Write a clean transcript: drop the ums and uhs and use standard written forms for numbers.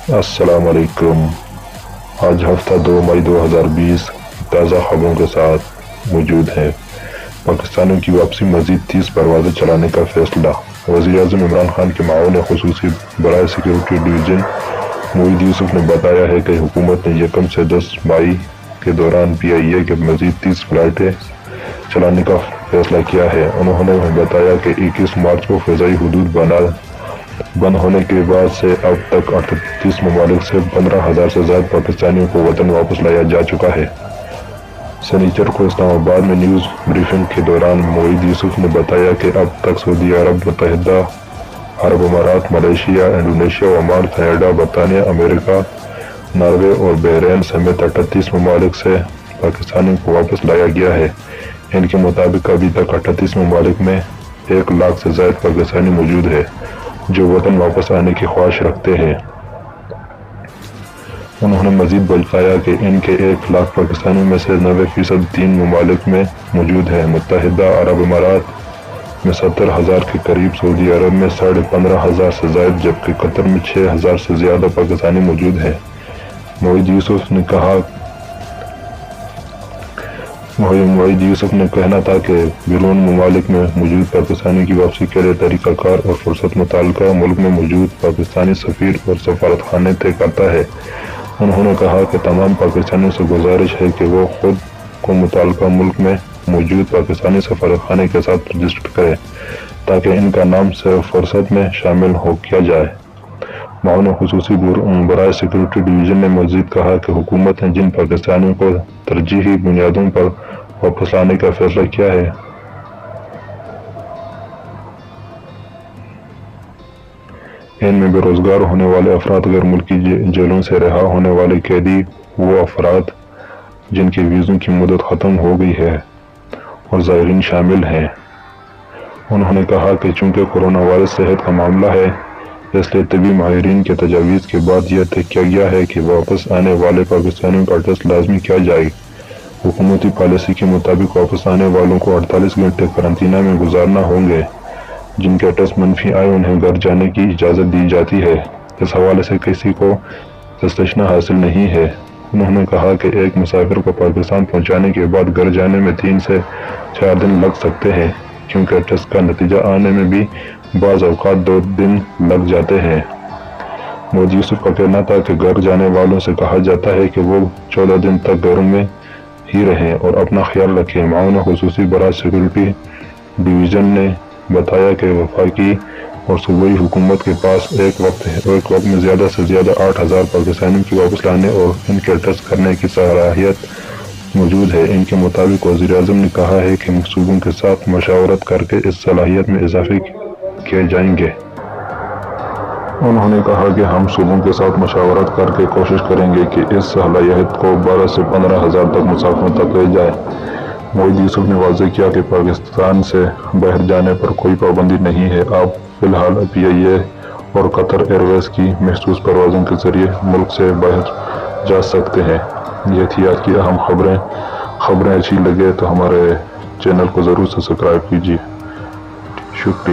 السلام علیکم۔ آج ہفتہ 2 مئی 2020 تازہ خبروں کے ساتھ موجود ہیں۔ پاکستانیوں کی واپسی مزید 30 پروازیں چلانے کا فیصلہ۔ وزیر اعظم عمران خان کے معاون خصوصی برائے سیکورٹی ڈویژن موحد یوسف نے بتایا ہے کہ حکومت نے 1 سے 10 مئی کے دوران PIA کے مزید 30 فلائٹیں چلانے کا فیصلہ کیا ہے۔ انہوں نے بتایا کہ 21 مارچ کو فضائی حدود بند ہونے کے بعد سے اب تک 38 ممالک سے 15,000 سے زائد پاکستانیوں کو وطن واپس لایا جا چکا ہے۔ سنیچر کو اسلام آباد میں نیوز بریفنگ کے دوران موحد یوسف نے بتایا کہ اب تک سعودی عرب، متحدہ عرب امارات، ملائیشیا، انڈونیشیا، عمان، کینیڈا، برطانیہ، امریکہ، ناروے اور بحرین سمیت 38 ممالک سے پاکستانیوں کو واپس لایا گیا ہے۔ ان کے مطابق ابھی تک 38 ممالک میں 1 لاکھ سے زائد پاکستانی موجود ہے جو وطن واپس آنے کی خواہش رکھتے ہیں۔ انہوں نے مزید بتایا کہ ان کے 1 لاکھ پاکستانیوں میں سے 90% 3 ممالک میں موجود ہیں: متحدہ عرب امارات میں 70,000 کے قریب، سعودی عرب میں 15,500 سے زائد، جبکہ قطر میں 6,000 سے زیادہ پاکستانی موجود ہیں۔ موحد یوسف نے کہنا تھا کہ بیرون ممالک میں موجود پاکستانیوں کی واپسی کے لیے طریقہ کار اور فرصت متعلقہ ملک میں موجود پاکستانی سفیر اور سفارت خانے طے کرتا ہے۔ انہوں نے کہا کہ تمام پاکستانیوں سے گزارش ہے کہ وہ خود کو متعلقہ ملک میں موجود پاکستانی سفارت خانے کے ساتھ رجسٹر کریں تاکہ ان کا نام فہرست میں شامل کیا جائے۔ معاون خصوصی برائے سیکورٹی ڈویژن نے مزید کہا کہ حکومت نے جن پاکستانیوں کو ترجیحی بنیادوں پر واپس لانے کا فیصلہ کیا ہے، ان میں بے روزگار ہونے والے افراد، غیر ملکی جیلوں سے رہا ہونے والے قیدی، وہ افراد جن کے ویزوں کی مدت ختم ہو گئی ہے اور زائرین شامل ہیں۔ انہوں نے کہا کہ چونکہ کورونا وائرس صحت کا معاملہ ہے، اس لیے طبی ماہرین کے تجاویز کے بعد یہ طے کیا گیا ہے کہ واپس آنے والے پاکستانیوں کا ٹیسٹ لازمی کیا جائے۔ حکومتی پالیسی کے مطابق واپس آنے والوں کو 48 گھنٹے قرنطینہ میں گزارنا ہوں گے۔ جن کے ٹیسٹ منفی آئے انہیں گھر جانے کی اجازت دی جاتی ہے۔ اس حوالے سے کسی کو استثناء حاصل نہیں ہے۔ انہوں نے کہا کہ ایک مسافر کو پاکستان پہنچانے کے بعد گھر جانے میں 3 سے 4 دن لگ سکتے ہیں، کیونکہ ٹیسٹ کا نتیجہ آنے میں بھی بعض اوقات 2 دن لگ جاتے ہیں۔ موحد یوسف کا کہنا تھا کہ گھر جانے والوں سے کہا جاتا ہے کہ وہ 14 دن تک گھروں میں ہی رہیں اور اپنا خیال رکھیں۔ معاون خصوصی برائے سیکورٹی ڈویژن نے بتایا کہ وفاقی اور صوبائی حکومت کے پاس ایک وقت میں زیادہ سے زیادہ 8,000 پاکستانیوں کو واپس لانے اور ان کے ٹیسٹ کرنے کی صلاحیت موجود ہے۔ ان کے مطابق وزیر اعظم نے کہا ہے کہ صوبوں کے ساتھ مشاورت کر کے اس صلاحیت میں اضافے کیے جائیں گے۔ انہوں نے کہا کہ ہم صوبوں کے ساتھ مشاورت کر کے کوشش کریں گے کہ اس صلاحیت کو 12 سے 15,000 تک مسافروں تک لے جائیں۔ موحد یوسف نے واضح کیا کہ پاکستان سے باہر جانے پر کوئی پابندی نہیں ہے۔ آپ فی الحال PIA اور قطر ایئر ویز کی مخصوص پروازوں کے ذریعے ملک سے باہر جا سکتے ہیں۔ یہ تھی آج کی اہم خبریں اچھی لگے تو ہمارے چینل کو ضرور سبسکرائب کیجیے۔ شکریہ۔